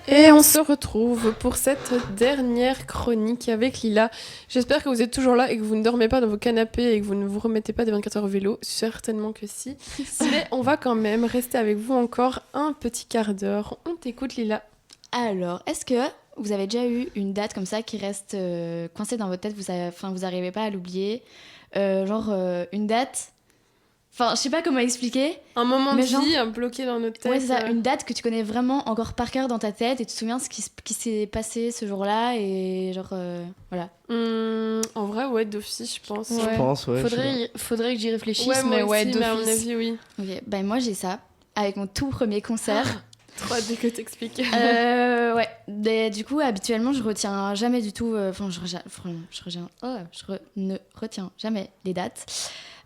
Et on se retrouve pour cette dernière chronique avec Lila. J'espère que vous êtes toujours là et que vous ne dormez pas dans vos canapés et que vous ne vous remettez pas des 24 heures au vélo. Certainement que si. Mais on va quand même rester avec vous encore un petit quart d'heure. On t'écoute, Lila. Alors, est-ce que vous avez déjà eu une date comme ça qui reste coincée dans votre tête, vous n'arrivez pas à l'oublier, une date. Enfin, je sais pas comment expliquer. Un moment de vie bloqué dans notre tête. Ouais, c'est ça, une date que tu connais vraiment encore par cœur dans ta tête et tu te souviens ce qui s'est passé ce jour-là et voilà. En vrai, ouais, d'office, je pense. Ouais. Je pense, ouais. Faudrait que j'y réfléchisse, ouais, mais aussi, d'office. Mais à mon avis, oui. Ok, ben moi j'ai ça, avec mon tout premier concert. Trop hâte que t'expliques. Ouais. Du coup, habituellement, je retiens jamais du tout... je ne retiens jamais les dates.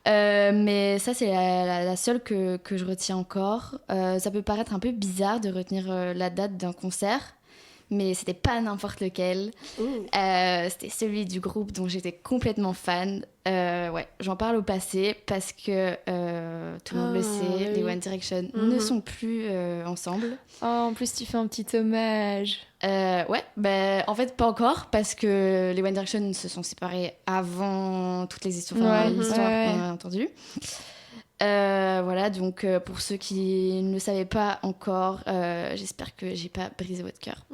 Mais ça, c'est la seule que je retiens encore. Ça peut paraître un peu bizarre de retenir la date d'un concert, mais c'était pas n'importe lequel. C'était celui du groupe dont j'étais complètement fan. Ouais, j'en parle au passé parce que tout le monde le sait, les One Direction ne sont plus ensemble. Oh, en plus, tu fais un petit hommage. Ouais, en fait, pas encore, parce que les One Direction se sont séparés avant toutes les histoires, qu'on a entendues. Voilà, donc pour ceux qui ne le savaient pas encore, j'espère que j'ai pas brisé votre cœur.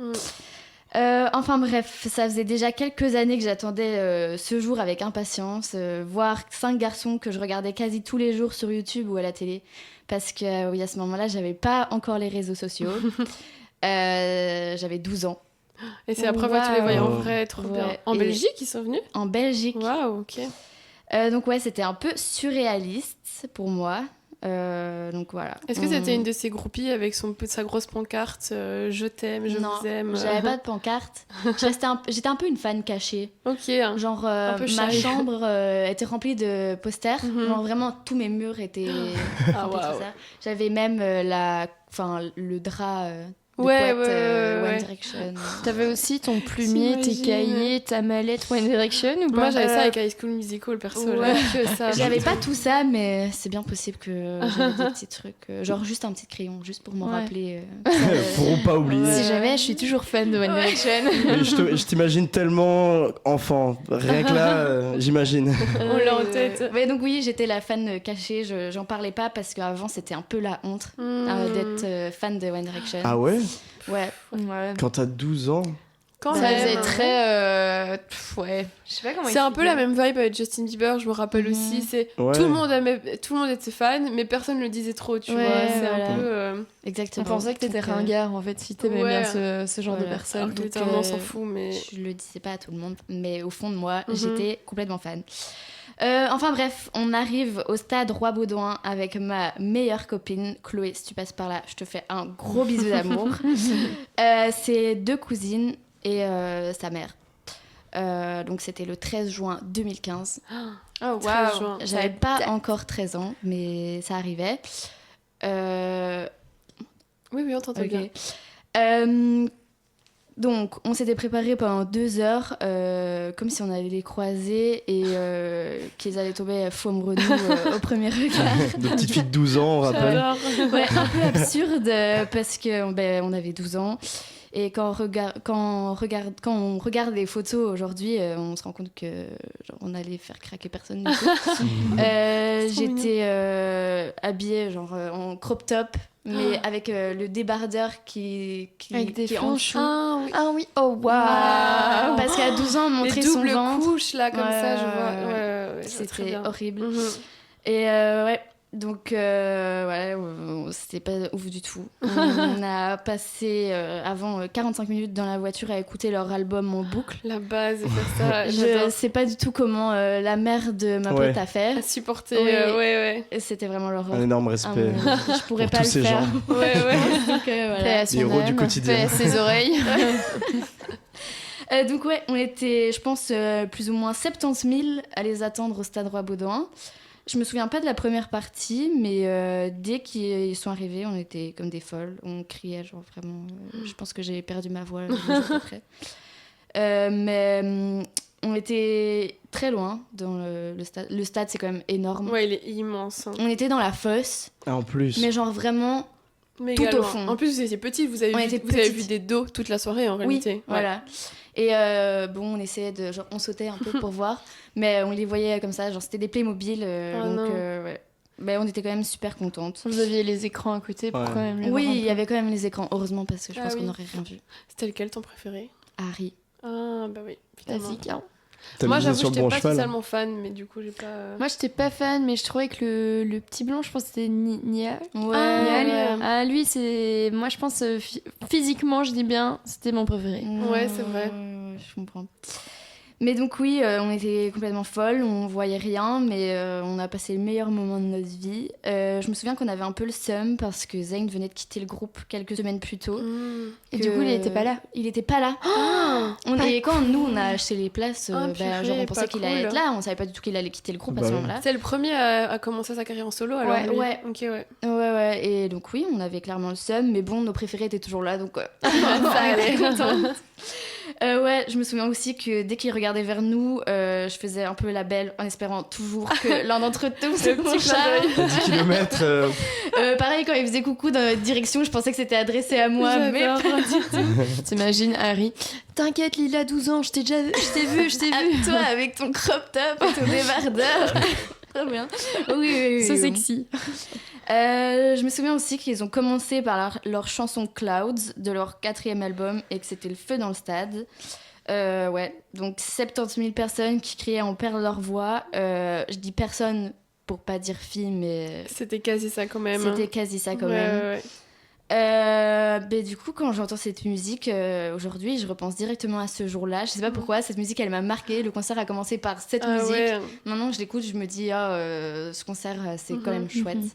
Enfin bref, ça faisait déjà quelques années que j'attendais ce jour avec impatience, voir 5 garçons que je regardais quasi tous les jours sur YouTube ou à la télé, parce que oui, à ce moment-là, j'avais pas encore les réseaux sociaux. J'avais 12 ans. Et c'est la première fois que tu les voyais en vrai, trop bien. En Belgique, ils sont venus ? En Belgique. Waouh, ok. Donc ouais, c'était un peu surréaliste pour moi. Donc voilà. Est-ce que c'était une de ces groupies avec sa grosse pancarte je t'aime, je vous aime? Non, j'avais pas de pancarte. J'étais un peu une fan cachée. Ok. Genre ma chambre était remplie de posters. Genre vraiment tous mes murs étaient remplis de ça. J'avais même le drap One Direction. T'avais aussi ton plumier, tes cahiers, ta mallette One Direction ou pas? Moi j'avais ça avec High School Musical perso. Que ça. J'avais pas tout ça, mais c'est bien possible que j'avais des petits trucs, genre juste un petit crayon, juste pour m'en rappeler. Pour pas oublier. Si jamais, je suis toujours fan de One Direction. Je t'imagine tellement enfant, rien que là, j'imagine. On l'a en tête. Ouais, donc oui, j'étais la fan cachée, j'en parlais pas parce qu'avant c'était un peu la honte d'être fan de One Direction. Ah ouais? Ouais. Quand t'as 12 ans? Ça faisait très... ouais, je sais pas comment c'est un peu la même vibe avec Justin Bieber, je me rappelle aussi. C'est tout le monde était fan, mais personne ne le disait trop, tu vois. C'est un peu... Exactement. On pensait que t'étais ringard, en fait, si t'aimais bien ce genre de personne. Donc, on s'en fout, mais... Je le disais pas à tout le monde, mais au fond de moi, j'étais complètement fan. Enfin bref, on arrive au stade Roi-Baudouin avec ma meilleure copine, Chloé. Si tu passes par là, je te fais un gros bisou d'amour. C'est 2 cousines et sa mère. Donc c'était le 13 juin 2015. Oh waouh! J'avais pas encore 13 ans, mais ça arrivait. Oui, on t'entend bien. Donc, on s'était préparé pendant 2 heures, comme si on allait les croiser et qu'ils allaient tomber fou amoureux de nous au premier regard. De petites filles de 12 ans, on rappelle. Ouais, un peu absurde parce qu'on avait 12 ans. Et quand on regarde les photos aujourd'hui, on se rend compte que on allait faire craquer personne du coup. J'étais habillée en crop top, mais avec le débardeur qui est en dessous. Ah oui, oh waouh! Parce qu'à 12 ans, on montrait son ventre. Les doubles couches là, comme ça, je vois. Ouais, c'était horrible. Et donc voilà, c'était pas ouf du tout. On a passé avant 45 minutes dans la voiture à écouter leur album en boucle. La base, et faire ça. Je sais pas du tout comment la mère de ma pote a fait. À supporter, ouais. C'était vraiment l'horreur. Un énorme respect. Je pourrais pour pas tous le ces faire. gens. Ouais. Donc voilà. Les héros du quotidien. Paix à ses oreilles. Donc ouais, on était, je pense, plus ou moins 70 000 à les attendre au stade Roi-Baudouin. Je me souviens pas de la première partie, mais dès qu'ils sont arrivés, on était comme des folles. On criait, genre vraiment. Je pense que j'ai perdu ma voix le jour après. Mais on était très loin dans le stade. Le stade, c'est quand même énorme. Ouais, il est immense. On était dans la fosse. Ah, en plus. Mais genre vraiment Mais tout également. au fond. En plus, vous étiez petite, vous On avez était vu petites. des dos toute la soirée en réalité. Oui, voilà. Et bon, on essayait de... Genre, on sautait un peu pour voir, mais on les voyait comme ça, genre c'était des Playmobil, donc ouais. Mais on était quand même super contentes. Vous aviez les écrans à côté pour quand même les voir Oui, un il y peu. avait quand même les écrans, heureusement, parce que je pense oui. qu'on n'aurait rien vu. C'était lequel ton préféré? Harry. Ah, bah oui, évidemment. Classique, hein. T'as Moi, misé j'avoue, sur le j'étais bon pas cheval. spécialement fan, mais du coup, j'ai pas. Moi, j'étais pas fan, mais je trouvais que le petit blond, je pense que c'était Nia. Ouais, Ah, Niall. ouais. Ah, lui, c'est. Moi, je pense, physiquement, je dis bien, c'était mon préféré. Ouais, c'est vrai. Je comprends. Mais donc oui, on était complètement folles, on voyait rien, mais on a passé le meilleur moment de notre vie. Je me souviens qu'on avait un peu le seum parce que Zayn venait de quitter le groupe quelques semaines plus tôt. Et du coup, il était pas là. Il était pas là. Et quand nous, on a acheté les places, purée, genre on pensait pas qu'il allait cool. être là, on savait pas du tout qu'il allait quitter le groupe à ce Bah oui. moment-là. C'est le premier à commencer sa carrière en solo, alors Ouais, lui. ouais. Ok, ouais. Ouais, et donc oui, on avait clairement le seum, mais bon, nos préférés étaient toujours là, donc Ça allait. ouais, je me souviens aussi que dès qu'ils regardaient vers nous, je faisais un peu la belle en espérant toujours que l'un d'entre eux tombe Le petit clin d'œil. 10 km. pareil, quand il faisait coucou dans notre direction, je pensais que c'était adressé à moi, mais J'adore. pas du tout. T'imagines Harry. T'inquiète, Lila, 12 ans, je t'ai vu. À toi, avec ton crop top et ton débardeur. Très bien. Oui. So sexy. Je me souviens aussi qu'ils ont commencé par leur chanson Clouds de leur 4e album et que c'était le feu dans le stade. Ouais, donc 70 000 personnes qui criaient en perdant leur voix. Je dis personne pour pas dire fille, mais C'était quasi ça quand même. c'était quasi ça quand Ouais, même. ouais, ouais. Mais du coup, quand j'entends cette musique aujourd'hui, je repense directement à ce jour-là. Je sais pas pourquoi, cette musique elle m'a marquée. Le concert a commencé par cette Ah musique. ouais. Maintenant, je l'écoute, je me dis, ce concert c'est quand même chouette. Mhm.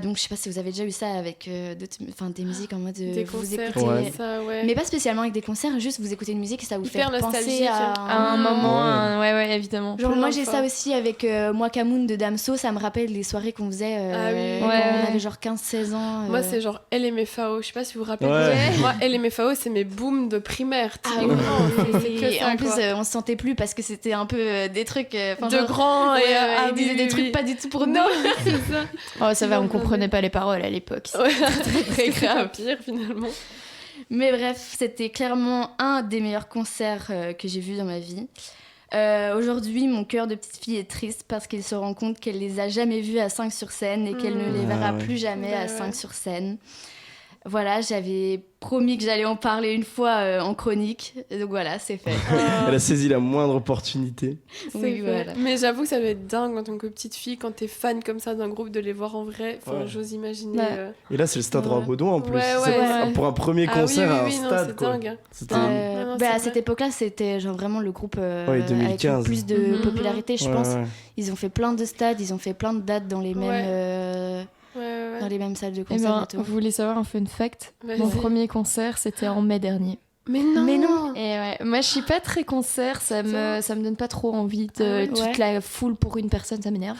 Donc, je sais pas si vous avez déjà eu ça avec des musiques en mode Des vous concerts, écoutez, Ouais. ça, ouais. mais pas spécialement avec des concerts, juste vous écoutez une musique et ça vous Hyper fait penser nostalgique. à À un moment, Ouais. ouais, évidemment. Genre Plein moi de j'ai fois. ça aussi avec Moi Camoun de Damso, ça me rappelle les soirées qu'on faisait Ah oui. quand Ouais. on avait genre 15-16 ans. Moi, c'est genre LMFAO. Je sais pas si vous vous rappelez. Ouais. Moi, LMFAO, c'est mes booms de primaire. Ah typiquement. ouais. C'est que Et ça, en plus, quoi. on se sentait plus parce que c'était un peu des trucs. De grands et ils disaient des trucs pas du tout pour nous. Non, c'est ça. Oh, ça va, Non, on comprenait pas les paroles à l'époque. Ouais, très grave. Pire finalement. Mais bref, c'était clairement un des meilleurs concerts que j'ai vus dans ma vie. Aujourd'hui, mon cœur de petite fille est triste parce qu'elle se rend compte qu'elle les a jamais vus à 5 sur scène et qu'elle ne les verra Ah ouais. plus jamais Bah à ouais. 5 sur scène. Voilà, j'avais promis que j'allais en parler une fois en chronique. Et donc voilà, c'est fait. Elle a saisi la moindre opportunité. C'est Oui, fait. voilà. Mais j'avoue que ça doit être dingue en tant que petite fille quand t'es fan comme ça d'un groupe de les voir en vrai. Enfin, Ouais. j'ose imaginer. Ouais. Et là, c'est le stade Ouais. Roi-Baudouin en plus. Ouais, C'est ouais. pour un premier Ah oui, concert à un oui, non, stade, c'est quoi. dingue. C'était... Non, non, Bah, à c'est cette vrai. époque-là, c'était genre vraiment le groupe Ouais, avec 2015. le plus de Mhm. popularité, je Ouais, pense. ouais. Ils ont fait plein de stades, ils ont fait plein de dates dans les Ouais. mêmes, Ouais, dans ouais. les mêmes salles de Eh concert ben, et tout. vous voulez savoir un fun fact? Vas-y. Mon premier concert, c'était en mai dernier. Mais non. Mais non. Et ouais, moi je suis pas très concert, ça me donne pas trop envie de Ah ouais. toute la foule pour une personne, ça m'énerve.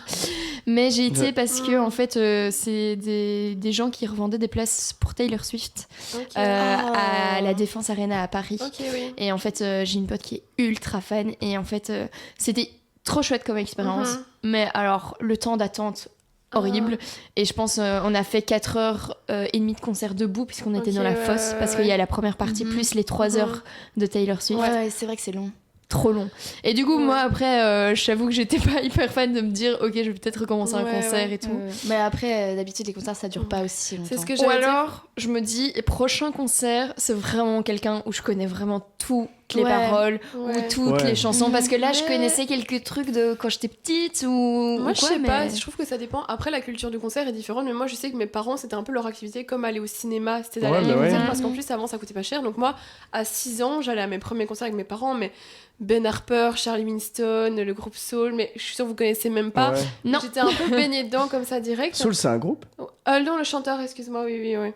Mais j'ai été Ouais. parce que en fait c'est des gens qui revendaient des places pour Taylor Swift Ok. à la Défense Arena à Paris. Ok, oui. Et en fait j'ai une pote qui est ultra fan et en fait c'était trop chouette comme expérience. Mhm. Mais alors le temps d'attente horrible et je pense on a fait 4h30 de concert debout puisqu'on était Ok, dans la ouais, fosse ouais, parce ouais. qu'il y a la première partie Mhm. plus les 3 heures de Taylor Swift. Ouais, c'est vrai que c'est long. Trop long. Et du coup, Ouais. moi, après, je t'avoue que j'étais pas hyper fan de me dire, ok, je vais peut-être recommencer un Ouais, concert ouais. et tout. Mais après, d'habitude, les concerts, ça dure pas aussi longtemps. C'est ce que Ou j'allais dire. alors, je me dis, prochain concert, c'est vraiment quelqu'un où je connais vraiment toutes les Ouais. paroles Ouais. ou toutes Ouais. les chansons. Parce que là, je Mais- connaissais quelques trucs de quand j'étais petite ou. Moi, ou je quoi, sais mais- pas, je trouve que ça dépend. Après, la culture du concert est différente, mais moi, je sais que mes parents, c'était un peu leur activité comme aller au cinéma, c'était d'aller Ouais, à des bah ouais. concerts, parce qu'en plus, avant, ça coûtait pas cher. Donc, moi, à 6 ans, j'allais à mes premiers concerts avec mes parents, mais Ben Harper, Charlie Winston, le groupe Soul, mais je suis sûre que vous connaissez même pas. Ouais. Non. J'étais un peu baignée dedans comme ça direct. Soul, c'est un groupe? Non, le chanteur, excuse-moi, oui. Ouais.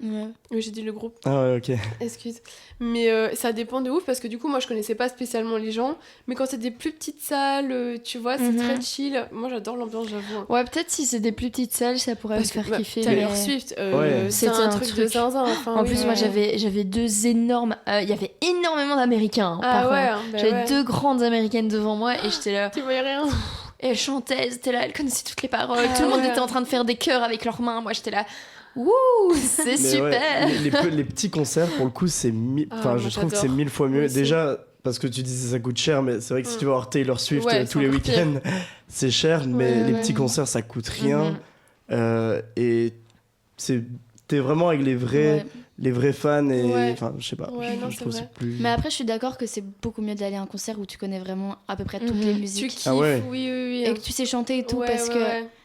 Oui, j'ai dit le groupe. Ah ouais, ok. Excuse. Mais ça dépend de ouf parce que du coup, moi je connaissais pas spécialement les gens. Mais quand c'est des plus petites salles, tu vois, c'est Mhm. très chill. Moi j'adore l'ambiance, j'avoue. Ouais, peut-être si c'est des plus petites salles, ça pourrait Parce me que faire bah, kiffer. Taylor mais- Swift, Ouais. c'est C'était un un truc de truc. zinzin. Enfin, En oui, plus, ouais. moi, j'avais deux énormes. Il y avait énormément d'Américains. hein, Ah par ouais, contre. bah J'avais ouais. deux grandes Américaines devant moi et j'étais là. Tu voyais rien. Et elle chantait, elle était là, elle connaissait toutes les paroles. Ah Tout le monde ouais. était en train de faire des chœurs avec leurs mains. Moi, j'étais là. Ouh, c'est Mais super. ouais, les petits concerts, pour le coup, je trouve que c'est 1000 fois mieux. Déjà, parce que tu disais ça coûte cher, mais c'est vrai que si tu vas voir Taylor Swift tous les week-ends, c'est cher, mais les petits concerts, ça coûte rien. Et t'es vraiment avec les vrais fans et enfin je sais pas, je trouve c'est plus. Mais après je suis d'accord que c'est beaucoup mieux d'aller à un concert où tu connais vraiment à peu près toutes les musiques. Tu kiffes, oui. Et que tu sais chanter et tout parce que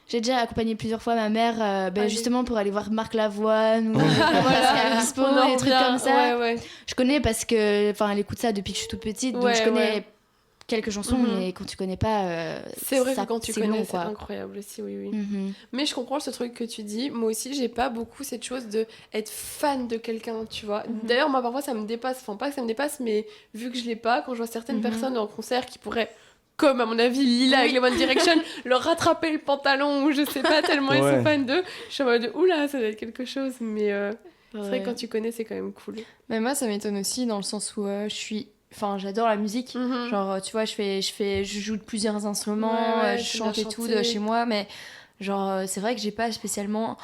j'ai déjà accompagné plusieurs fois ma mère justement pour aller voir Marc Lavoine ou Pascal Obispo, des trucs comme ça. Je connais parce que elle écoute ça depuis que je suis toute petite, donc je connais quelques chansons, mais quand tu connais pas, c'est vrai que quand tu connais, long, c'est incroyable aussi, Mais je comprends ce truc que tu dis. Moi aussi, j'ai pas beaucoup cette chose de être fan de quelqu'un, tu vois. D'ailleurs, moi, parfois, ça me dépasse. Enfin, pas que ça me dépasse, mais vu que je l'ai pas, quand je vois certaines personnes en concert qui pourraient, comme à mon avis Lila avec les One Direction, leur rattraper le pantalon ou je sais pas, tellement ils sont fans d'eux, je suis en mode oula, ça doit être quelque chose. Mais c'est vrai que quand tu connais, c'est quand même cool. Mais moi, ça m'étonne aussi dans le sens où j'adore la musique. Genre, tu vois, je joue de plusieurs instruments, je chante et tout de chez moi, mais genre, c'est vrai que j'ai pas spécialement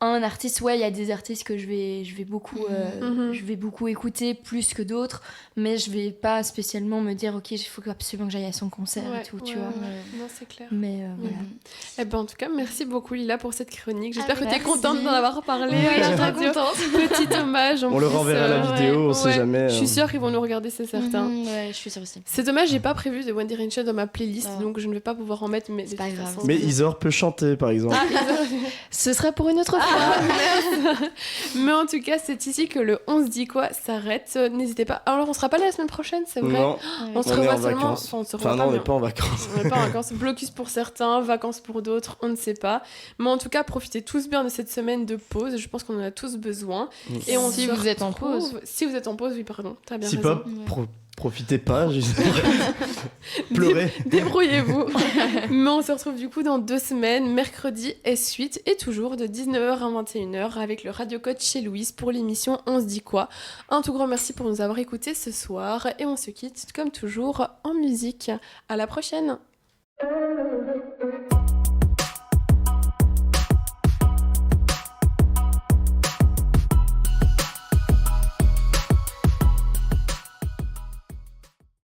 un artiste. Ouais, il y a des artistes que je vais beaucoup écouter plus que d'autres, mais je vais pas spécialement me dire, ok, il faut absolument que j'aille à son concert et tout, tu vois. Non, c'est clair. Mais voilà. Eh ben, en tout cas, merci beaucoup Lila pour cette chronique. J'espère que tu es contente d'en avoir parlé. Je suis très contente. Petit hommage. On leur enverra la vidéo, on sait jamais. Je suis sûre qu'ils vont nous regarder, c'est certain. Ouais, je suis sûre aussi. C'est dommage, j'ai pas prévu de One Direction dans ma playlist, donc je ne vais pas pouvoir en mettre. Mais c'est pas grave. Mais Isor peut chanter, par exemple. Ce sera pour une autre fois. Mais en tout cas, c'est ici que le On se dit quoi s'arrête. N'hésitez pas. Alors, on sera pas là la semaine prochaine, c'est vrai. Non, on se revoit seulement. Vacances. On n'est pas en vacances. On n'est pas en vacances. Blocus pour certains, vacances pour d'autres, on ne sait pas. Mais en tout cas, profitez tous bien de cette semaine de pause. Je pense qu'on en a tous besoin. Et si vous êtes en pause. Si vous êtes en pause, oui, pardon. T'as bien si raison. pas, profitez pas, juste pleurez. Débrouillez-vous. Mais on se retrouve du coup dans 2 semaines, mercredi S8 et toujours de 19h à 21h avec le Radio Code chez Louise pour l'émission On se dit quoi. Un tout grand merci pour nous avoir écoutés ce soir et on se quitte comme toujours en musique. À la prochaine.